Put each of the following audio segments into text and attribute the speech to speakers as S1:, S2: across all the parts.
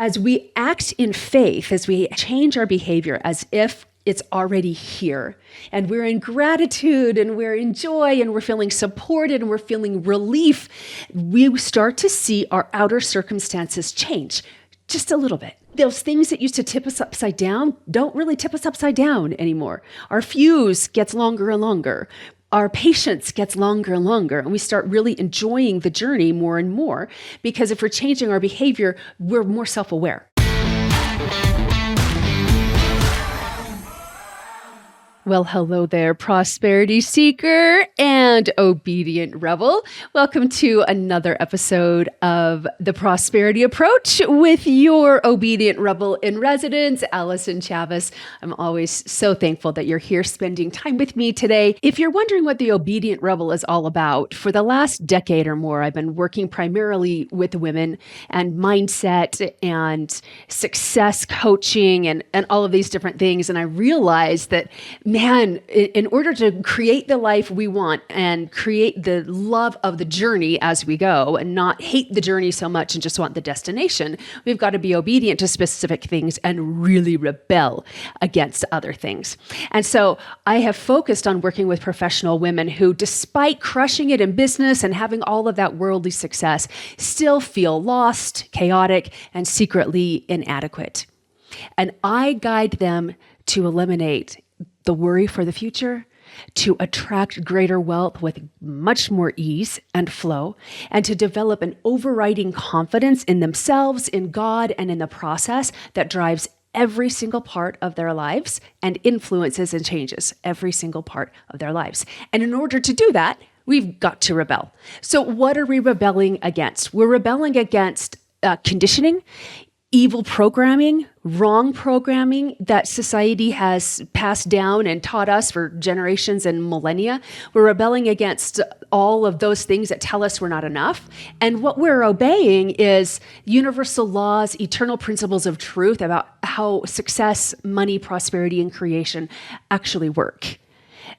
S1: as we act in faith, as we change our behavior as if it's already here, and we're in gratitude and we're in joy and we're feeling supported and we're feeling relief, we start to see our outer circumstances change just a little bit. Those things that used to tip us upside down don't really tip us upside down anymore. Our fuse gets longer and longer. Our patience gets longer and longer, and we start really enjoying the journey more and more, because if we're changing our behavior, we're more self-aware. Well, hello there, prosperity seeker and obedient rebel. Welcome to another episode of The Prosperity Approach with your obedient rebel in residence, Allyson Chavez. I'm always so thankful that you're here spending time with me today. If you're wondering what the obedient rebel is all about, for the last decade or more, I've been working primarily with women and mindset and success coaching and all of these different things. And I realized that, man, in order to create the life we want and create the love of the journey as we go and not hate the journey so much and just want the destination, we've got to be obedient to specific things and really rebel against other things. And so I have focused on working with professional women who, despite crushing it in business and having all of that worldly success, still feel lost, chaotic, and secretly inadequate. And I guide them to eliminate the worry for the future, to attract greater wealth with much more ease and flow, and to develop an overriding confidence in themselves, in God, and in the process that drives every single part of their lives and influences and changes every single part of their lives. And in order to do that, we've got to rebel. So what are we rebelling against? We're rebelling against conditioning, evil programming, wrong programming that society has passed down and taught us for generations and millennia. We're rebelling against all of those things that tell us we're not enough. And what we're obeying is universal laws, eternal principles of truth about how success, money, prosperity, and creation actually work.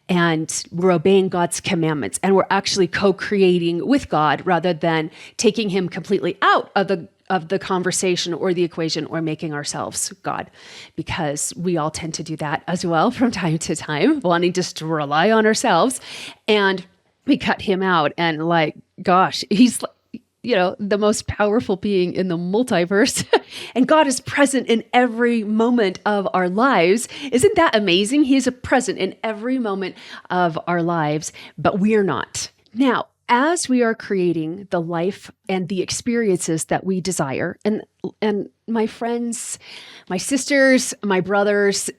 S1: And we're obeying God's commandments, and we're actually co-creating with God rather than taking him completely out of the conversation or the equation or making ourselves God, because we all tend to do that as well from time to time, wanting just to rely on ourselves. And we cut him out, and gosh, he's the most powerful being in the multiverse, and God is present in every moment of our lives. Isn't that amazing? He is present in every moment of our lives, but we are not. Now, as we are creating the life and the experiences that we desire, and my friends, my sisters, my brothers,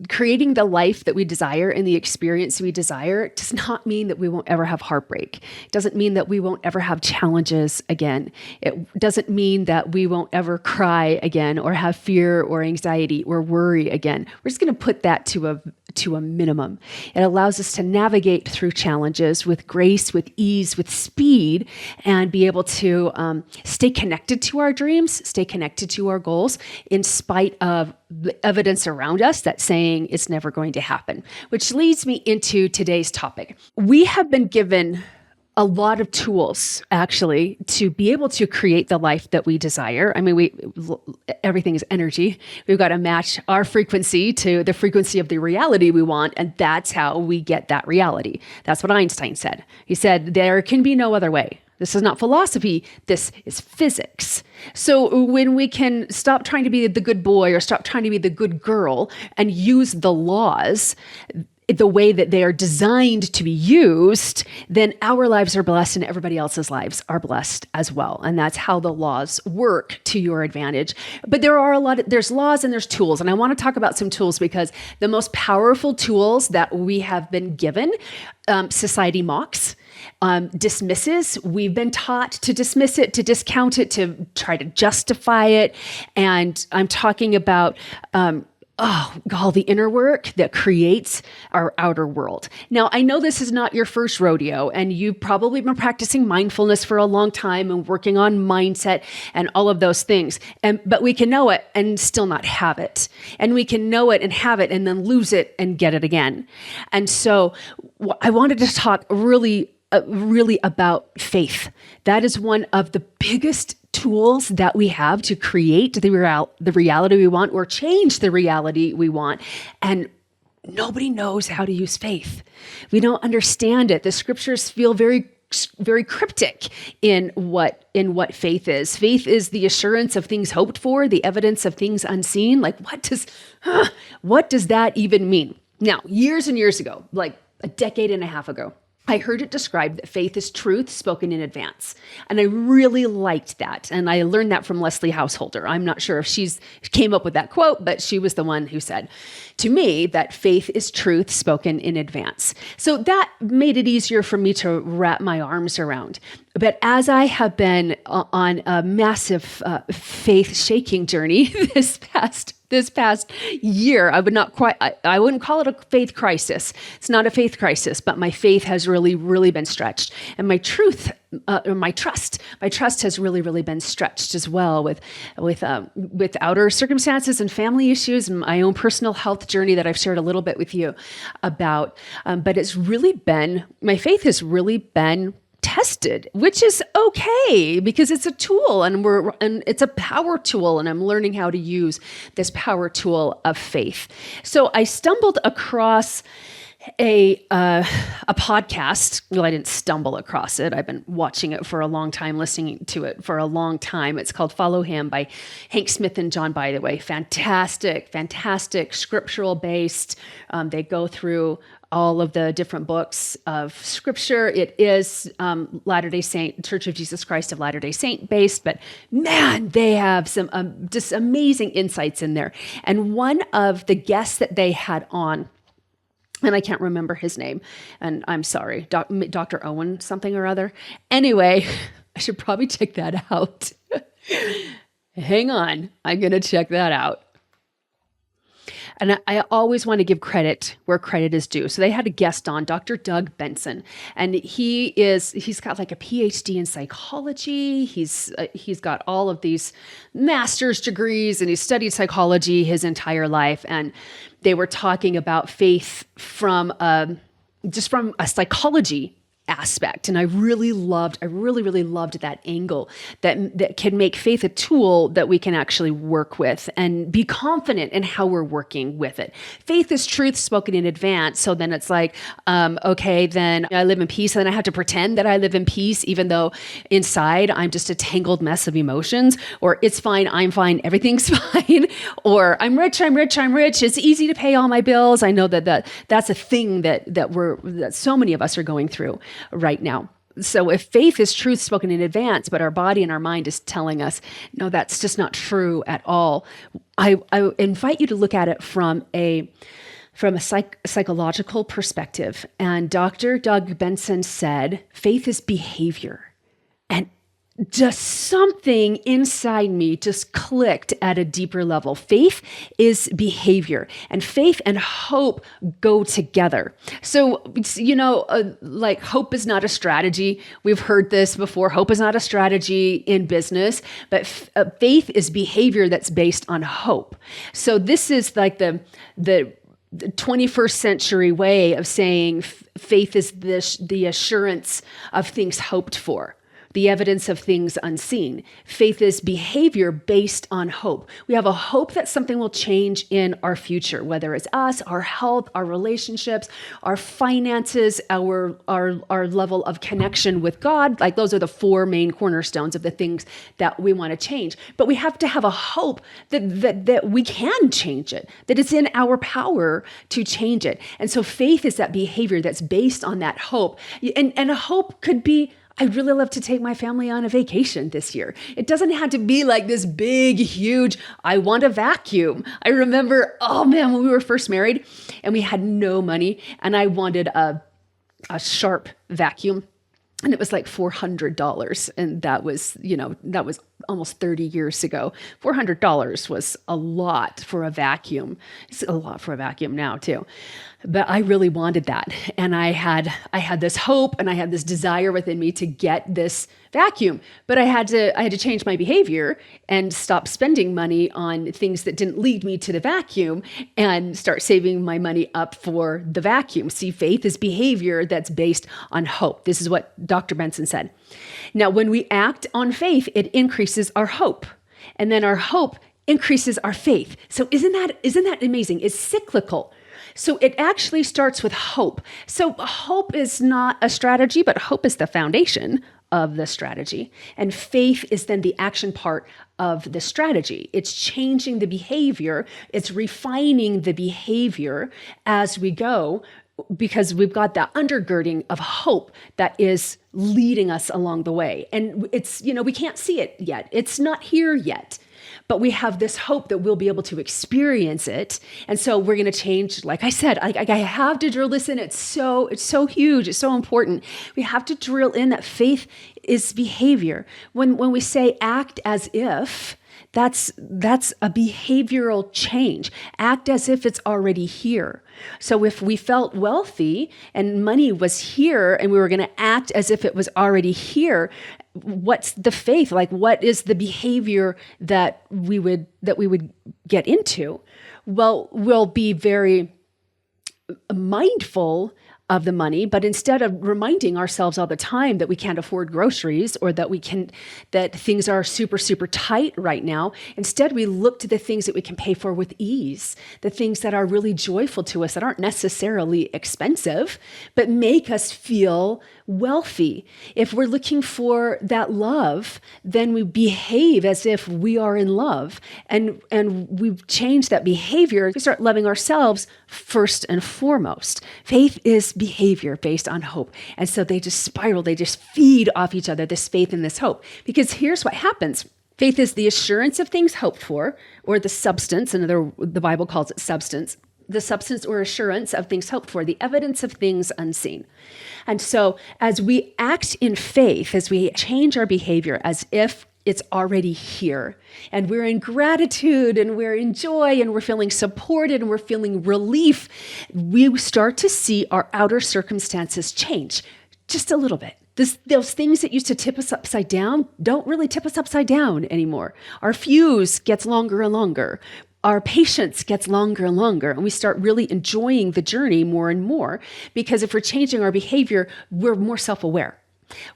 S1: creating the life that we desire and the experience we desire does not mean that we won't ever have heartbreak. It doesn't mean that we won't ever have challenges again. It doesn't mean that we won't ever cry again or have fear or anxiety or worry again. We're just going to put that to a minimum. It allows us to navigate through challenges with grace, with ease, with speed, and be able to stay connected to our dreams, stay connected to our goals, in spite of the evidence around us that's saying it's never going to happen. Which leads me into today's topic. We have been given a lot of tools, actually, to be able to create the life that we desire. I mean, everything is energy. We've got to match our frequency to the frequency of the reality we want, and that's how we get that reality. That's what Einstein said. He said, there can be no other way. This is not philosophy. This is physics. So when we can stop trying to be the good boy or stop trying to be the good girl and use the laws the way that they are designed to be used, then our lives are blessed and everybody else's lives are blessed as well. And that's how the laws work to your advantage. But there's laws and there's tools. And I want to talk about some tools, because the most powerful tools that we have been given, society mocks, dismisses. We've been taught to dismiss it, to discount it, to try to justify it. And I'm talking about, the inner work that creates our outer world. Now, I know this is not your first rodeo, and you've probably been practicing mindfulness for a long time and working on mindset and all of those things. But we can know it and still not have it. And we can know it and have it and then lose it and get it again. And so I wanted to talk really about faith. That is one of the biggest tools that we have to create the reality we want or change the reality we want. And nobody knows how to use faith. We don't understand it. The scriptures feel very cryptic in what faith is. Faith is the assurance of things hoped for, the evidence of things unseen. Like, what does that even mean? Now, years and years ago, like a decade and a half ago, I heard it described that faith is truth spoken in advance. And I really liked that. And I learned that from Leslie Householder. I'm not sure if she's came up with that quote, but she was the one who said to me that faith is truth spoken in advance. So that made it easier for me to wrap my arms around. But as I have been on a massive faith shaking journey this past year, I wouldn't call it a faith crisis. It's not a faith crisis, but my faith has really, really been stretched. And my trust has really, really been stretched as well with outer circumstances and family issues and my own personal health journey that I've shared a little bit with you about. But my faith has really been tested, which is okay because it's a tool and it's a power tool, and I'm learning how to use this power tool of faith. So I stumbled across a podcast. Well, I didn't stumble across it. I've been watching it for a long time, listening to it for a long time. It's called Follow Him by Hank Smith and John By the Way. Fantastic, scriptural based. They go through all of the different books of scripture. It is Latter-day Saint, Church of Jesus Christ of Latter-day Saint based, but man, they have some just amazing insights in there. And one of the guests that they had on, and I can't remember his name, and I'm sorry, Dr. Owen something or other. Anyway, I should probably check that out. Hang on, I'm going to check that out. And I always want to give credit where credit is due. So they had a guest on, Dr. Doug Benson, and he's got like a PhD in psychology. He's got all of these master's degrees, and he's studied psychology his entire life. And they were talking about faith from a psychology aspect. And I really loved that angle that can make faith a tool that we can actually work with and be confident in how we're working with it. Faith is truth spoken in advance. So then it's like, okay, then I live in peace, and then I have to pretend that I live in peace, even though inside I'm just a tangled mess of emotions, or it's fine, I'm fine, everything's fine, or I'm rich. It's easy to pay all my bills. I know that's a thing that so many of us are going through right now. So if faith is truth spoken in advance, but our body and our mind is telling us, no, that's just not true at all. I invite you to look at it from a psychological perspective. And Dr. Doug Benson said, faith is behavior. And just something inside me just clicked at a deeper level. Faith is behavior, and faith and hope go together. So, like hope is not a strategy. We've heard this before. Hope is not a strategy in business, but faith is behavior that's based on hope. So this is like the 21st century way of saying faith is the assurance of things hoped for, the evidence of things unseen. Faith is behavior based on hope. We have a hope that something will change in our future, whether it's us, our health, our relationships, our finances, our level of connection with God. Like those are the four main cornerstones of the things that we want to change. But we have to have a hope that we can change it, that it's in our power to change it. And so faith is that behavior that's based on that hope. And a hope could be, I'd really love to take my family on a vacation this year. It doesn't have to be like this big, huge, I want a vacuum. I remember, oh man, when we were first married and we had no money and I wanted a Sharp vacuum. And it was like $400. And that was almost 30 years ago. $400 was a lot for a vacuum. It's a lot for a vacuum now too. But I really wanted that. And I had this hope and I had this desire within me to get this vacuum. But I had to change my behavior and stop spending money on things that didn't lead me to the vacuum and start saving my money up for the vacuum. See, faith is behavior that's based on hope. This is what Dr. Benson said. Now, when we act on faith, it increases our hope. And then our hope increases our faith. So isn't that amazing? It's cyclical. So it actually starts with hope. So hope is not a strategy, but hope is the foundation of the strategy. And faith is then the action part of the strategy. It's changing the behavior. It's refining the behavior as we go, because we've got that undergirding of hope that is leading us along the way. And it's, we can't see it yet. It's not here yet. But we have this hope that we'll be able to experience it. And so we're going to change. Like I said, I have to drill this in. It's so huge. It's so important. We have to drill in that faith is behavior. When we say act as if, that's a behavioral change. Act as if it's already here. So if we felt wealthy and money was here and we were going to act as if it was already here, what's the faith? Like, what is the behavior that we would get into? Well, we'll be very mindful of the money, but instead of reminding ourselves all the time that we can't afford groceries or that things are super, super tight right now, instead we look to the things that we can pay for with ease, the things that are really joyful to us, that aren't necessarily expensive, but make us feel wealthy. If we're looking for that love, then we behave as if we are in love, and we've changed that behavior. We start loving ourselves first and foremost. Faith is behavior based on hope. And so they just spiral, they just feed off each other, this faith and this hope. Because here's what happens. Faith is the assurance of things hoped for, or the substance, the Bible calls it substance, the substance or assurance of things hoped for, the evidence of things unseen. And so as we act in faith, as we change our behavior as if it's already here, and we're in gratitude and we're in joy and we're feeling supported and we're feeling relief, we start to see our outer circumstances change just a little bit. Those things that used to tip us upside down don't really tip us upside down anymore. Our fuse gets longer and longer. Our patience gets longer and longer, and we start really enjoying the journey more and more, because if we're changing our behavior, we're more self-aware.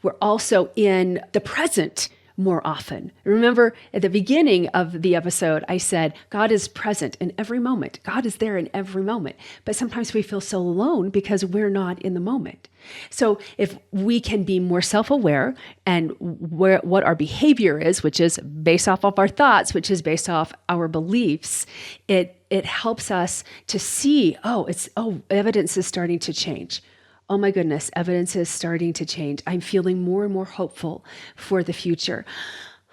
S1: We're also in the present more often. Remember at the beginning of the episode, I said, God is present in every moment. God is there in every moment. But sometimes we feel so alone because we're not in the moment. So if we can be more self-aware and what our behavior is, which is based off of our thoughts, which is based off our beliefs, it helps us to see, evidence is starting to change. Oh my goodness, evidence is starting to change. I'm feeling more and more hopeful for the future.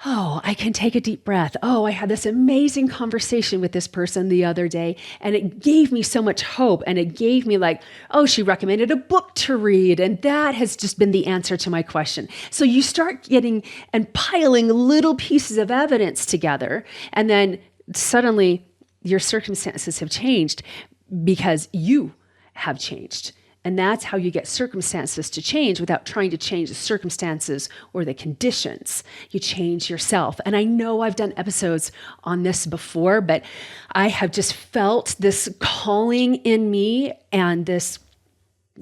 S1: Oh, I can take a deep breath. Oh, I had this amazing conversation with this person the other day, and it gave me so much hope. And it gave me she recommended a book to read. And that has just been the answer to my question. So you start getting and piling little pieces of evidence together. And then suddenly your circumstances have changed because you have changed. And that's how you get circumstances to change without trying to change the circumstances or the conditions. You change yourself. And I know I've done episodes on this before, but I have just felt this calling in me and this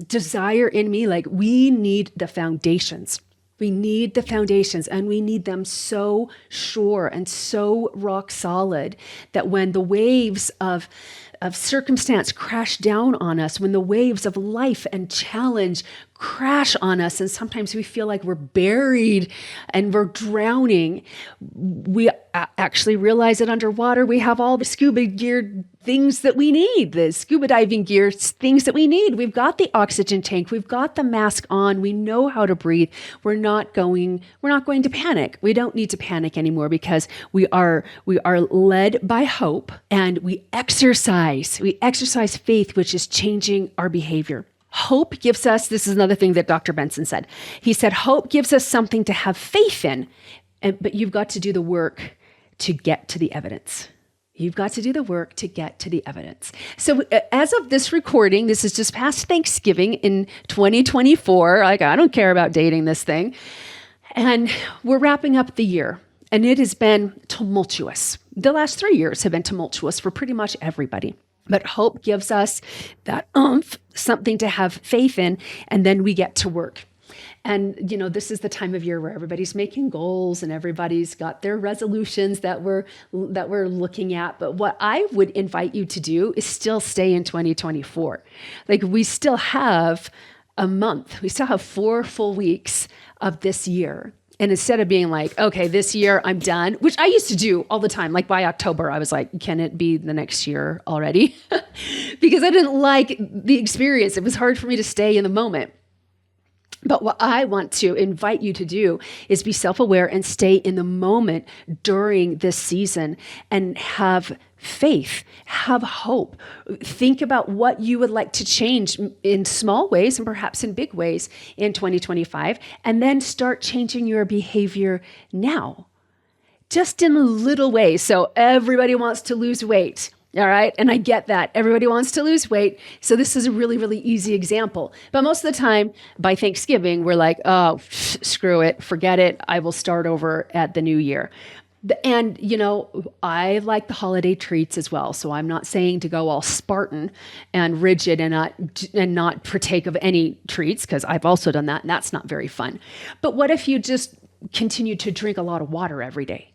S1: desire in me, we need the foundations. We need the foundations, and we need them so sure and so rock solid that when the waves of circumstance crash down on us, when the waves of life and challenge crash on us, and sometimes we feel like we're buried and we're drowning, we actually realize that underwater we have all the scuba gear things that we need, the scuba diving gear things that we need. We've got the oxygen tank, we've got the mask on, we know how to breathe. We're not going to panic. We don't need to panic anymore because we are led by hope, and we exercise faith, which is changing our behavior. Hope gives us, this is another thing that Dr. Benson said. He said, hope gives us something to have faith in, but you've got to do the work to get to the evidence. You've got to do the work to get to the evidence. So as of this recording, this is just past Thanksgiving in 2024. Like, I don't care about dating this thing. And we're wrapping up the year, and it has been tumultuous. The last 3 years have been tumultuous for pretty much everybody. But hope gives us that oomph, something to have faith in, and then we get to work. And, this is the time of year where everybody's making goals and everybody's got their resolutions that we're looking at. But what I would invite you to do is still stay in 2024. Like, we still have a month. We still have 4 full weeks of this year. And instead of being like, okay, this year I'm done, which I used to do all the time. Like, by October, I was like, can it be the next year already? Because I didn't like the experience. It was hard for me to stay in the moment. But what I want to invite you to do is be self-aware and stay in the moment during this season and have faith, have hope. Think about what you would like to change in small ways and perhaps in big ways in 2025, and then start changing your behavior now, just in little ways. So everybody wants to lose weight. All right. And I get that. Everybody wants to lose weight. So this is a really, really easy example. But most of the time by Thanksgiving, we're like, oh, screw it. Forget it. I will start over at the new year. And, I like the holiday treats as well. So I'm not saying to go all Spartan and rigid and not partake of any treats, because I've also done that. And that's not very fun. But what if you just continue to drink a lot of water every day?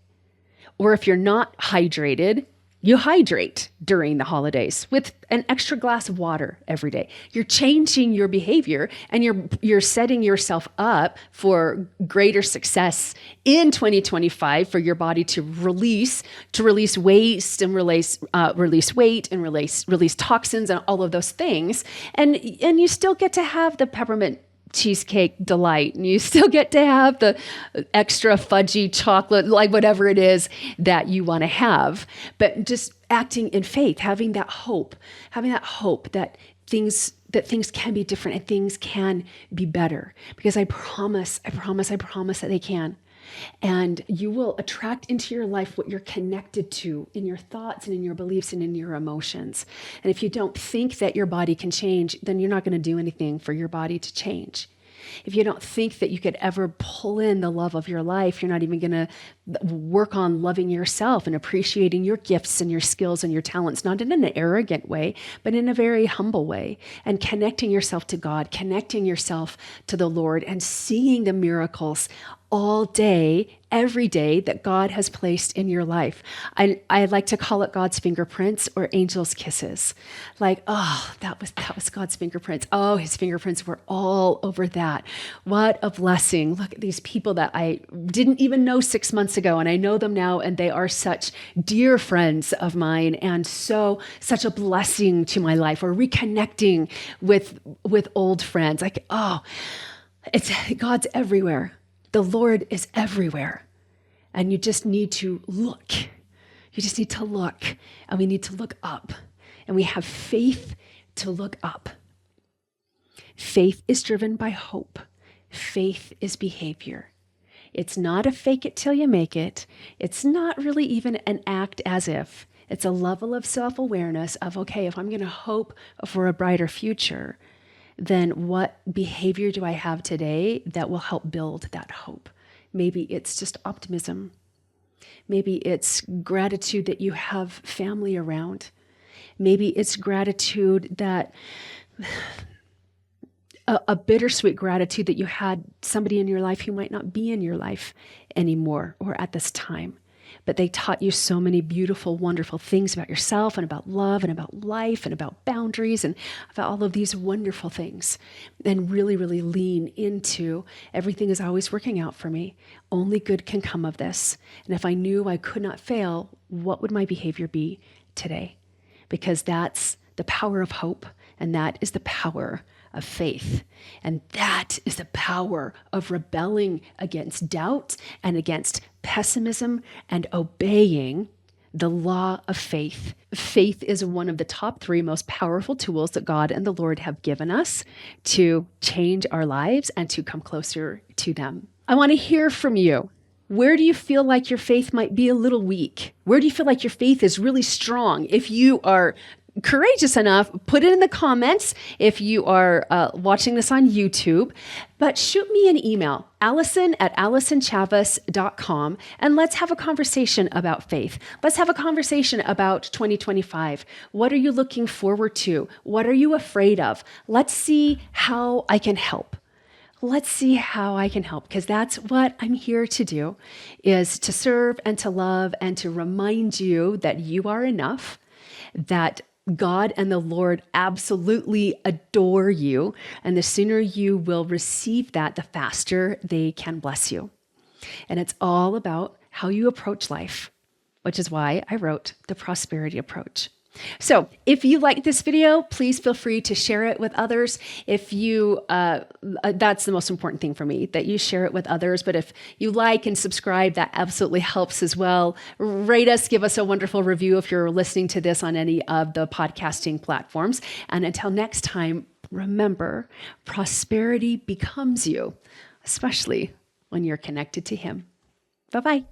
S1: Or if you're not hydrated, you hydrate during the holidays with an extra glass of water every day. You're changing your behavior, and you're setting yourself up for greater success in 2025 for your body to release waste and release weight and release toxins and all of those things. And you still get to have the peppermint cheesecake delight, and you still get to have the extra fudgy chocolate, like whatever it is that you want to have, but just acting in faith, having that hope that things can be different and things can be better, because I promise that they can. And you will attract into your life what you're connected to in your thoughts and in your beliefs and in your emotions. And if you don't think that your body can change, then you're not going to do anything for your body to change. If you don't think that you could ever pull in the love of your life, you're not even going to work on loving yourself and appreciating your gifts and your skills and your talents, not in an arrogant way, but in a very humble way, and connecting yourself to God, connecting yourself to the Lord, and seeing the miracles all day, every day that God has placed in your life. I like to call it God's fingerprints or angel's kisses. Like, oh, that was God's fingerprints. Oh, his fingerprints were all over that. What a blessing. Look at these people that I didn't even know 6 months ago, and I know them now, and they are such dear friends of mine, and such a blessing to my life, or reconnecting with old friends. Like, oh, God's everywhere. The Lord is everywhere. And you just need to look. You just need to look. And we need to look up. And we have faith to look up. Faith is driven by hope. Faith is behavior. It's not a fake it till you make it. It's not really even an act as if. It's a level of self-awareness of, okay, if I'm going to hope for a brighter future, then what behavior do I have today that will help build that hope? Maybe it's just optimism. Maybe it's gratitude that you have family around. Maybe it's gratitude that, a bittersweet gratitude that you had somebody in your life who might not be in your life anymore or at this time. But they taught you so many beautiful, wonderful things about yourself and about love and about life and about boundaries and about all of these wonderful things. And really, really lean into everything is always working out for me. Only good can come of this. And if I knew I could not fail, what would my behavior be today? Because that's the power of hope, and that is the power of faith. And that is the power of rebelling against doubt and against pessimism and obeying the law of faith. Faith is one of the top 3 most powerful tools that God and the Lord have given us to change our lives and to come closer to them. I want to hear from you. Where do you feel like your faith might be a little weak? Where do you feel like your faith is really strong? If you are courageous enough, put it in the comments if you are watching this on YouTube, but shoot me an email, Allyson@AllysonChavez.com, and let's have a conversation about faith. Let's have a conversation about 2025. What are you looking forward to? What are you afraid of? Let's see how I can help. Let's see how I can help, because that's what I'm here to do, is to serve and to love and to remind you that you are enough, that God and the Lord absolutely adore you. And the sooner you will receive that, the faster they can bless you. And it's all about how you approach life, which is why I wrote the prosperity approach. So if you like this video, please feel free to share it with others. If you, that's the most important thing for me, that you share it with others. But if you like and subscribe, that absolutely helps as well. Rate us, give us a wonderful review if you're listening to this on any of the podcasting platforms. And until next time, remember, prosperity becomes you, especially when you're connected to Him. Bye-bye.